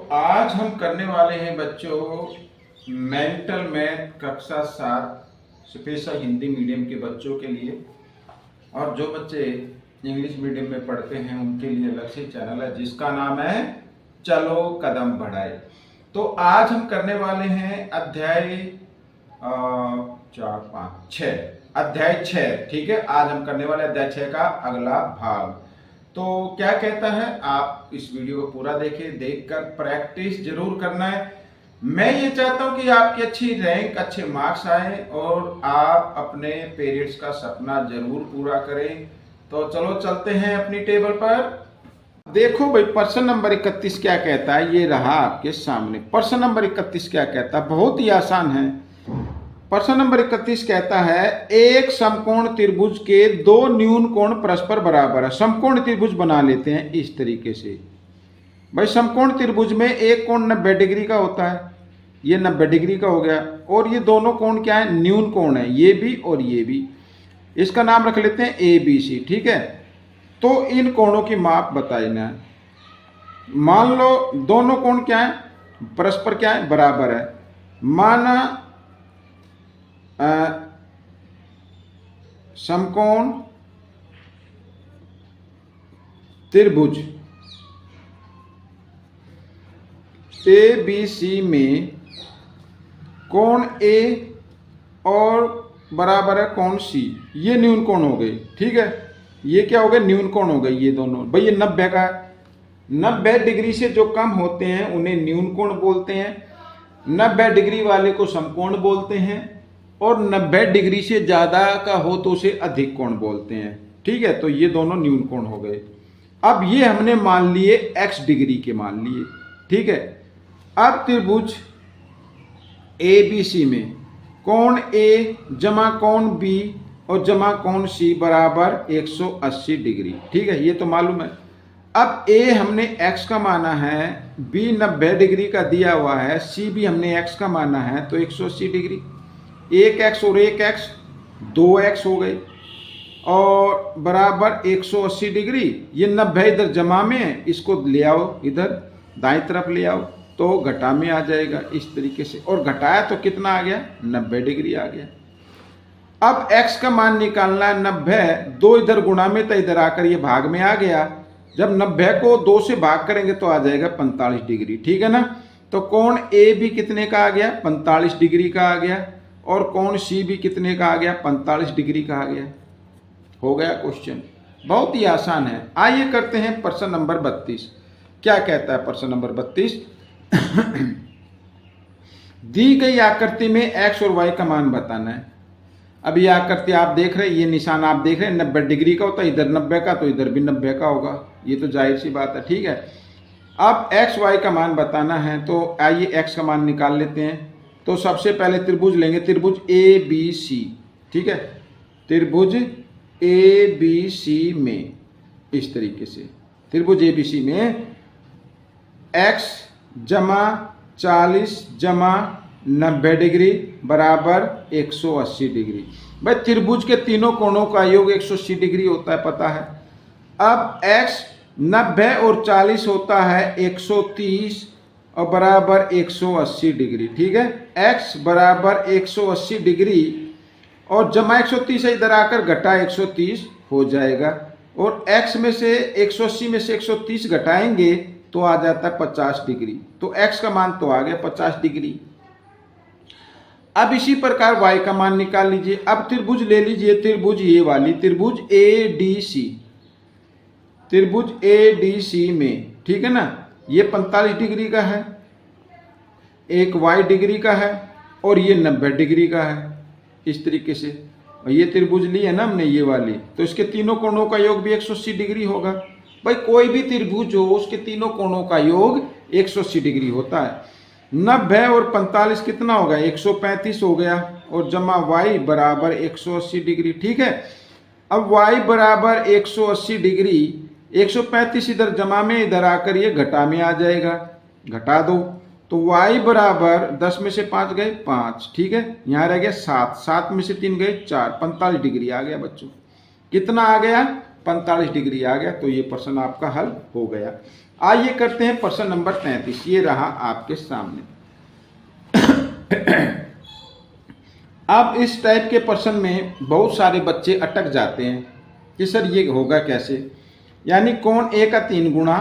आज हम करने वाले हैं बच्चों मेंटल मैथ कक्षा 7 स्पेशल हिंदी मीडियम के बच्चों के लिए, और जो बच्चे इंग्लिश मीडियम में पढ़ते हैं उनके लिए अलग से चैनल है जिसका नाम है चलो कदम बढ़ाए। तो आज हम करने वाले हैं अध्याय 4, 5, 6 अध्याय 6। ठीक है, आज हम करने वाले अध्याय 6 का अगला भाग। तो क्या कहता है, आप इस वीडियो को पूरा देखें, देखकर प्रैक्टिस जरूर करना है। मैं ये चाहता हूं कि आपकी अच्छी रैंक, अच्छे मार्क्स आए और आप अपने पेरेंट्स का सपना जरूर पूरा करें। तो चलो चलते हैं अपनी टेबल पर। देखो भाई, प्रश्न नंबर 31 क्या कहता है, ये रहा आपके सामने। प्रश्न नंबर 31 क्या कहता है, बहुत ही आसान है। प्रश्न नंबर 31 कहता है एक समकोण त्रिभुज के दो न्यून कोण परस्पर बराबर है। समकोण त्रिभुज बना लेते हैं इस तरीके से। भाई समकोण त्रिभुज में एक कोण 90 डिग्री का होता है, ये 90 डिग्री का हो गया, और ये दोनों कोण क्या है, न्यून कोण है, ये भी और ये भी। इसका नाम रख लेते हैं ABC। ठीक है, तो इन कोणों की माप बताना है। मान लो दोनों कोण क्या है, परस्पर क्या है, बराबर है। माना समकोण त्रिभुज ABC में कोण A और बराबर है कोण C, ये न्यून कोण हो गए। ठीक है, ये क्या हो गए, न्यून कोण हो गए ये दोनों। भाई ये 90 का है, 90 डिग्री से जो कम होते हैं उन्हें न्यून कोण बोलते हैं, 90 डिग्री वाले को समकोण बोलते हैं, और 90 डिग्री से ज्यादा का हो तो उसे अधिक कोण बोलते हैं। ठीक है, तो ये दोनों न्यून कोण हो गए। अब ये हमने मान लिए x डिग्री के मान लिए। ठीक है, अब त्रिभुज ABC में कोण A जमा कोण B और जमा कोण C बराबर 180 डिग्री। ठीक है, ये तो मालूम है। अब A हमने x का माना है, B 90 डिग्री का दिया हुआ है, C भी हमने x का माना है, तो 180 डिग्री। एक x और एक x 2x हो गए और बराबर 180 डिग्री। ये 90 इधर जमा में है, इसको ले आओ इधर दाएं तरफ ले आओ तो घटा में आ जाएगा इस तरीके से, और घटाया तो कितना आ गया, 90 डिग्री आ गया। अब x का मान निकालना है 90, 2 इधर गुणा में तो इधर आकर ये भाग में आ गया। जब 90 को 2 से भाग करेंगे तो आ जाएगा 45 डिग्री। ठीक है ना, तो कोण A भी कितने का आ गया, 45 डिग्री का आ गया, और कोण C भी कितने का आ गया, 45 डिग्री का आ गया। हो गया क्वेश्चन, बहुत ही आसान है। आइए करते हैं प्रश्न नंबर 32। क्या कहता है प्रश्न नंबर 32 दी गई आकृति में x और y का मान बताना है। अब ये आकृति आप देख रहे हैं, ये निशान आप देख रहे हैं, 90 डिग्री का होता है, इधर 90 का तो इधर भी 90 का होगा, ये तो जाहिर सी बात है। ठीक है, अब x y का मान बताना है, तो आइए x का मान निकाल लेते हैं। तो सबसे पहले त्रिभुज लेंगे, त्रिभुज ABC। ठीक है, त्रिभुज ABC में इस तरीके से, त्रिभुज ABC में x जमा 40 जमा 90 डिग्री बराबर 180 डिग्री। भाई त्रिभुज के तीनों कोणों का योग 180 डिग्री होता है, पता है। अब x 90 और 40 होता है 130 और बराबर 180 डिग्री। ठीक है, x बराबर 180 डिग्री और जमा 130 इधर आकर घटा 130 हो जाएगा, और x में से 180 में से 130 घटाएंगे तो आ जाता है 50 डिग्री। तो x का मान तो आ गया 50 डिग्री। अब इसी प्रकार y का मान निकाल लीजिए। अब त्रिभुज ले लीजिए, त्रिभुज ये वाली, त्रिभुज ADC, त्रिभुज ADC में, ठीक है ना, ये 45 डिग्री का है, एक y डिग्री का है, और ये 90 डिग्री का है इस तरीके से। और ये त्रिभुज ली है ना हमने ये वाली, तो इसके तीनों कोणों का योग भी 180 डिग्री होगा। भाई कोई भी त्रिभुज हो उसके तीनों कोणों का योग 180 डिग्री होता है। 90 और 45 कितना होगा, 135 हो गया, और जमा y बराबर 180 डिग्री। ठीक है, अब y बराबर 180 डिग्री, 135 इधर जमा में इधर आकर ये घटा में आ जाएगा, घटा दो तो y बराबर 10 में से 5 गए 5। ठीक है, यहाँ रह गया 7, 7 में से 3 गए 4, 45 डिग्री आ गया बच्चों। कितना आ गया, 45 डिग्री आ गया। तो ये प्रश्न आपका हल हो गया। आइए करते हैं प्रश्न नंबर 33। ये रहा आपके सामने। अब इस टाइप के प्रश्न में बहुत सारे बच्चे अटक जाते हैं कि सर ये होगा कैसे, यानी कोण ए का 3 गुना,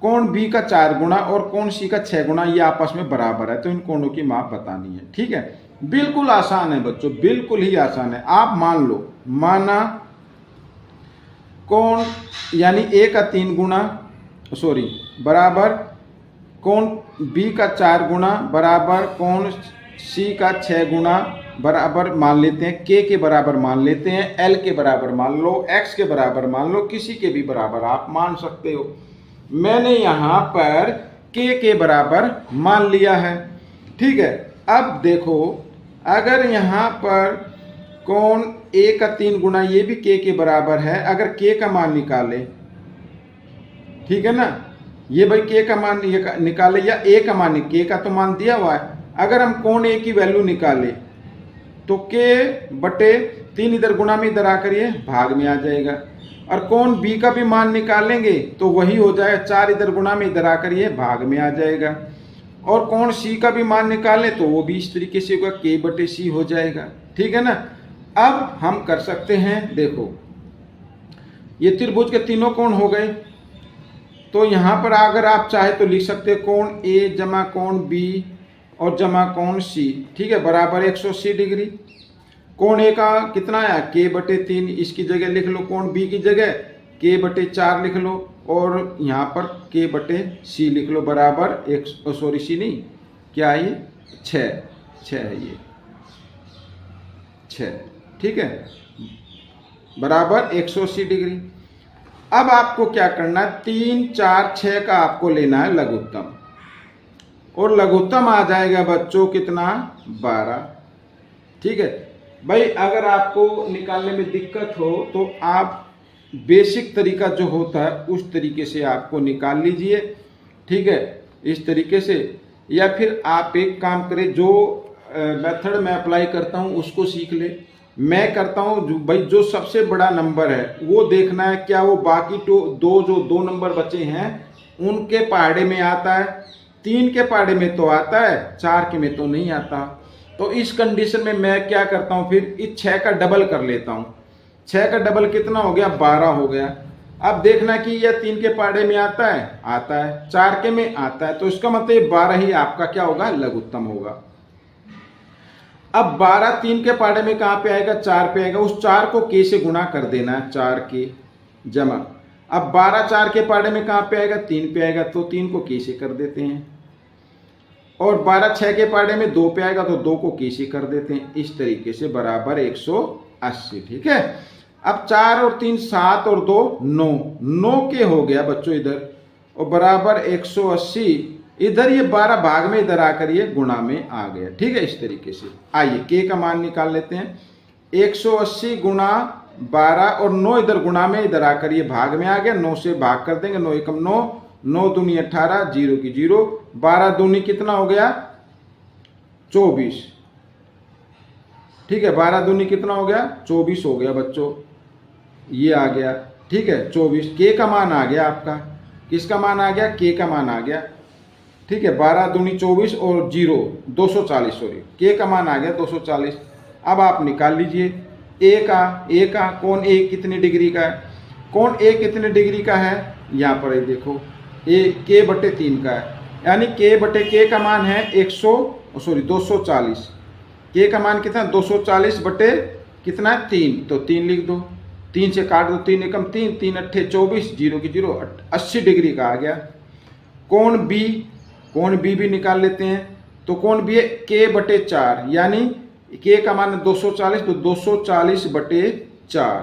कोण बी का 4 गुना और कोण सी का 6 गुना ये आपस में बराबर है, तो इन कोणों की माप बतानी है। ठीक है, बिल्कुल आसान है बच्चों, बिल्कुल ही आसान है। आप मान लो, माना कोण यानी ए का 3 गुना बराबर कोण बी का 4 गुना बराबर कोण सी का 6 गुना बराबर मान लेते हैं, के बराबर मान लेते हैं, एल के बराबर मान लो, एक्स के बराबर मान लो, किसी के भी बराबर आप मान सकते हो। मैंने यहाँ पर के बराबर मान लिया है। ठीक है, अब देखो अगर यहाँ पर कोण ए का 3 गुना ये भी के बराबर है, अगर के का मान निकाले, ठीक है ना, ये भाई के का मान निकाले या ए का मान, के का तो मान दिया हुआ है, अगर हम कोण ए की वैल्यू निकाले तो के बटे 3 इधर गुणा में इधर आकर ये भाग में आ जाएगा, और कोण बी का भी मान निकालेंगे तो वही हो जाएगा, 4 इधर गुणा में इधर आकर ये भाग में आ जाएगा, और कोण सी का भी मान निकालें तो वो भी इस तरीके से होगा, के बटे सी हो जाएगा। ठीक है ना, अब हम कर सकते हैं, देखो ये त्रिभुज के तीनों कोण हो गए, तो यहाँ पर अगर आप चाहे तो लिख सकते हैं कोण ए जमा कोण बी और जमा कोण सी, ठीक है, बराबर 180 डिग्री। कोण ए का कितना आया, के बटे 3, इसकी जगह लिख लो, कोण बी की जगह के बटे 4 लिख लो, और यहाँ पर के बटे सी लिख लो, बराबर सी नहीं, क्या है ये 6 है, ये 6, ठीक है, बराबर 180 डिग्री। अब आपको क्या करना है, 3, 4, 6 का आपको लेना है लघुत्तम, और लघुत्तम आ जाएगा बच्चों कितना, 12। ठीक है भाई, अगर आपको निकालने में दिक्कत हो तो आप बेसिक तरीका जो होता है उस तरीके से आपको निकाल लीजिए। ठीक है, इस तरीके से, या फिर आप एक काम करें, जो मेथड मैं अप्लाई करता हूं उसको सीख ले। मैं करता हूं भाई, जो सबसे बड़ा नंबर है वो देखना है क्या वो बाकी जो 2 नंबर बचे हैं उनके पहाड़े में आता है, 3 के पहाड़े में तो आता है, 4 के में तो नहीं आता। तो इस कंडीशन में मैं क्या करता हूं, फिर इस 6 का डबल कर लेता हूं। 6 का डबल कितना हो गया, 12 हो गया। अब देखना कि यह 3 के पहाड़े में आता है, 4 के में आता है, तो इसका मतलब 12 ही आपका क्या होगा, लघुत्तम होगा। अब 12 3 के पहाड़े में कहाँ पे आएगा, 4 पे आएगा, उस 4 को के से गुणा कर देना है, 4 के जमा, अब 12 4 के पहाड़े में कहाँ पे आएगा, 3 पे आएगा, तो 3 को के से कर देते हैं, और 12 6 के पहाड़े में 2 पे आएगा तो 2 को के से कर देते हैं, इस तरीके से बराबर 180। ठीक है, अब 4 और 3 7 और 2 9 के हो गया बच्चों इधर, और बराबर 180, इधर ये 12 भाग में इधर आकर ये गुणा में आ गया। ठीक है, इस तरीके से। आइए के का मान निकाल लेते हैं, 180 गुणा 12 और 9 इधर गुणा में इधर आकर ये भाग में आ गया, 9 से भाग कर देंगे, 9 एकम 9, 9 दूनी 18, 0 की 0, 12 दूनी कितना हो गया, 24। ठीक है, 12 दूनी कितना हो गया, 24 हो गया बच्चों, ये आ गया। ठीक है, 24 के का मान आ गया आपका, किसका मान आ गया, के का मान आ गया। ठीक है, 12 दूनी 24 और 0 240, सॉरी, के का मान आ गया 240। अब आप निकाल लीजिए ए का कोण ए कितने डिग्री का है, कोण ए कितने डिग्री का है, यहाँ पर है देखो, ए के बटे 3 का है, यानी के बटे के का मान है 240, के का मान कितना, 240 बटे कितना है 3, तो 3 लिख दो, 3 से काट दो, 3 एकम 3, 3 अट्ठे 24, 0 की 0, 80 डिग्री का आ गया। कोण बी भी निकाल लेते हैं, तो कोण बी है के बटे 4, यानी के का मान 240, तो 240 बटे 4,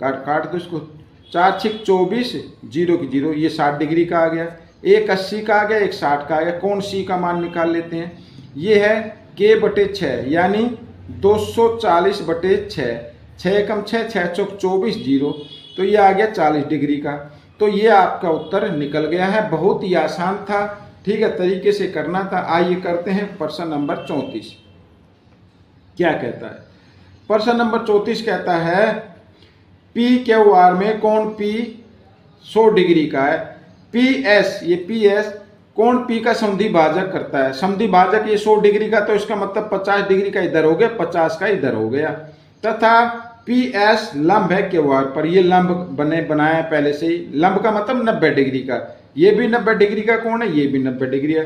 काट दो इसको, 4 6 24, 0 की 0, ये 60 डिग्री का आ गया, एक 80 का आ गया, एक 60 का आ गया। कोण सी का मान निकाल लेते हैं, ये है के बटे 6, यानी 240 बटे 6, 6 एकम 6, 6 चौक 24, 0, तो ये आ गया 40 डिग्री का। तो ये आपका उत्तर निकल गया है, बहुत ही आसान था। ठीक है, तरीके से करना था। आइए करते हैं प्रश्न नंबर 34। क्या कहता है प्रश्न नंबर 34, कहता है पी क्यू आर में कोण पी 100 डिग्री का है, PS, ये PS कोण P का समद्वि भाजक करता है। समद्वि भाजक ये 100 डिग्री का, तो इसका मतलब 50 डिग्री का इधर हो गया, 50 का इधर हो गया। तथा PS लंब है QR पर, ये लंब बनाया है पहले से ही। लंब का मतलब 90 डिग्री का, ये भी 90 डिग्री का कोण है, ये भी 90 डिग्री है।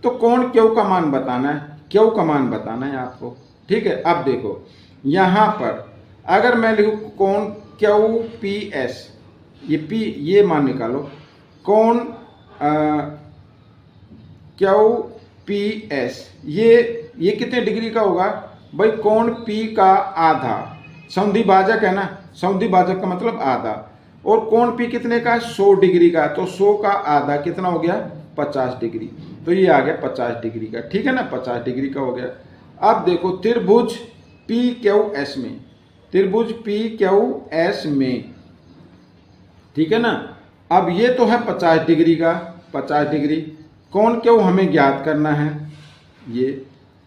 तो कोण Q का मान बताना है, Q का मान बताना है आपको, ठीक है। अब देखो यहां पर अगर मैं लिखूं कोण QPS, ये P, ये मान निकालो, कोण QPS ये कितने डिग्री का होगा भाई? कोण P का आधा, समद्वि भाजक है ना, समद्वि भाजक का मतलब आधा, और कोण P कितने का? 100 डिग्री का, तो 100 का आधा कितना हो गया? 50 डिग्री। तो ये आ गया 50 डिग्री का, ठीक है ना, 50 डिग्री का हो गया। अब देखो त्रिभुज PQS में, त्रिभुज PQS में, ठीक है ना। अब ये तो है 50 डिग्री का, 50 डिग्री। कोण Q हमें ज्ञात करना है ये,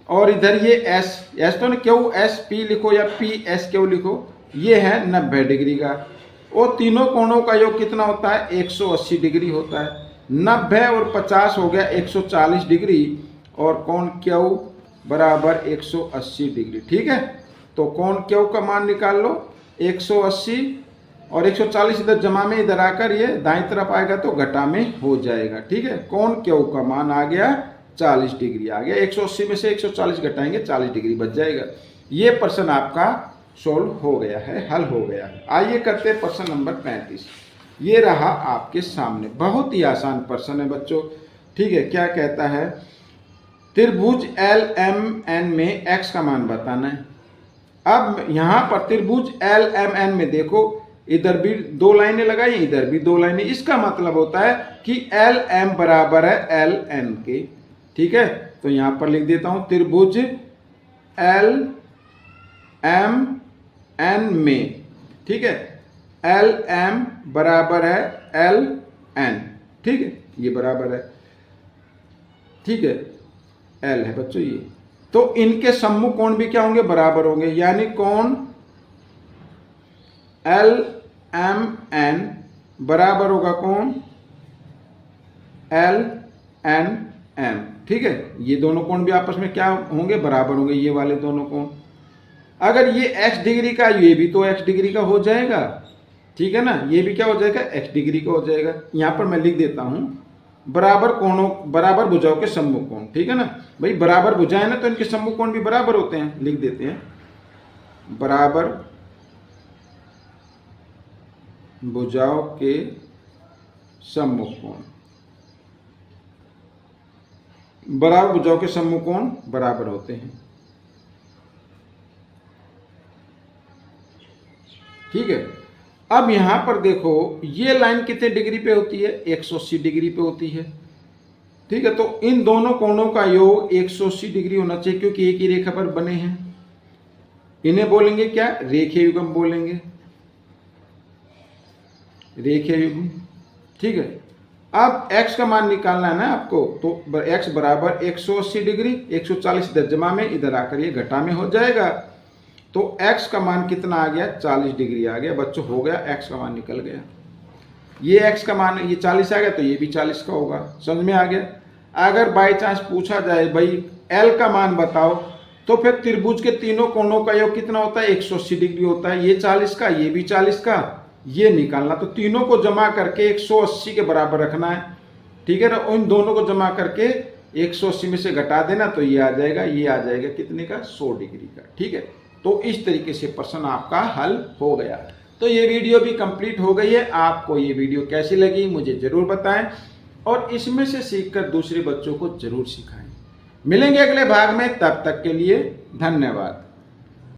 और इधर ये S तो ना, QSP लिखो या PSQ लिखो, ये है 90 डिग्री का। और तीनों कोणों का योग कितना होता है? 180 डिग्री होता है। 90 और 50 हो गया 140 डिग्री, और कोण Q बराबर 180 डिग्री, ठीक है। तो कोण Q का मान निकाल लो, 180 और 140 इधर जमा में, इधर आकर ये दाईं तरफ आएगा तो घटा में हो जाएगा, ठीक है। कोण Q का मान आ गया 40 डिग्री आ गया। 180 में से 140 घटाएंगे, 40 डिग्री बच जाएगा। ये प्रश्न आपका सोल्व हो गया है, हल हो गया है। आइए करते हैं प्रश्न नंबर 35। ये रहा आपके सामने, बहुत ही आसान प्रश्न है बच्चों, ठीक है। क्या कहता है? त्रिभुज LMN में x का मान बताना है। अब यहां पर त्रिभुज LMN में देखो, इधर भी 2 लाइनें लगाई, इधर भी 2 लाइनें, इसका मतलब होता है कि LM बराबर है LN के, ठीक है। तो यहां पर लिख देता हूं त्रिभुज LMN में, ठीक है, LM बराबर है LN, ठीक है, ये बराबर है, ठीक है, L है बच्चों ये। तो इनके सम्मुख कोण भी क्या होंगे? बराबर होंगे, यानी कोण LMN बराबर होगा कोण LNM, ठीक है। ये दोनों कोण भी आपस में क्या होंगे? बराबर होंगे, ये वाले दोनों कोण। अगर ये x डिग्री का, ये भी तो x डिग्री का हो जाएगा, ठीक है ना, ये भी क्या हो जाएगा? x डिग्री का हो जाएगा। यहां पर मैं लिख देता हूं बराबर कोणों, बराबर भुजाओं के सम्मुख कोण, ठीक है ना भाई। बराबर भुजाएं ना, तो इनके सम्मुख कोण भी बराबर होते हैं, लिख देते हैं बराबर भुजाओं के सम्मुख कोण, बराबर भुजाओं के सम्मुख कोण बराबर होते हैं, ठीक है। अब यहां पर देखो ये लाइन कितने डिग्री पे होती है? 180 डिग्री पे होती है, ठीक है। तो इन दोनों कोणों का योग 180 डिग्री होना चाहिए, क्योंकि एक ही रेखा पर बने हैं। इन्हें बोलेंगे क्या? रेखीय युग्म बोलेंगे, रेखीय युग्म, ठीक है। अब x का मान निकालना है ना आपको, तो x बराबर 180 डिग्री, 140 इधर जमा में, इधर आकर ये घटा में हो जाएगा। तो x का मान कितना आ गया? 40 डिग्री आ गया बच्चों, हो गया, x का मान निकल गया। ये x का मान, ये 40 आ गया, तो ये भी 40 का होगा, समझ में आ गया। अगर बाई चांस पूछा जाए भाई L का मान बताओ, तो फिर त्रिभुज के तीनों कोणों का योग कितना होता है? 180 डिग्री होता है। ये 40 का, ये भी 40 का, ये निकालना, तो तीनों को जमा करके 180 के बराबर रखना है, ठीक है ना। उन दोनों को जमा करके 180 में से घटा देना, तो ये आ जाएगा, ये आ जाएगा कितने का? 100 डिग्री का, ठीक है। तो इस तरीके से प्रश्न आपका हल हो गया। तो ये वीडियो भी कंप्लीट हो गई है। आपको ये वीडियो कैसी लगी मुझे जरूर बताएं, और इसमें से सीखकर दूसरे बच्चों को जरूर सिखाएं। मिलेंगे अगले भाग में, तब तक के लिए धन्यवाद।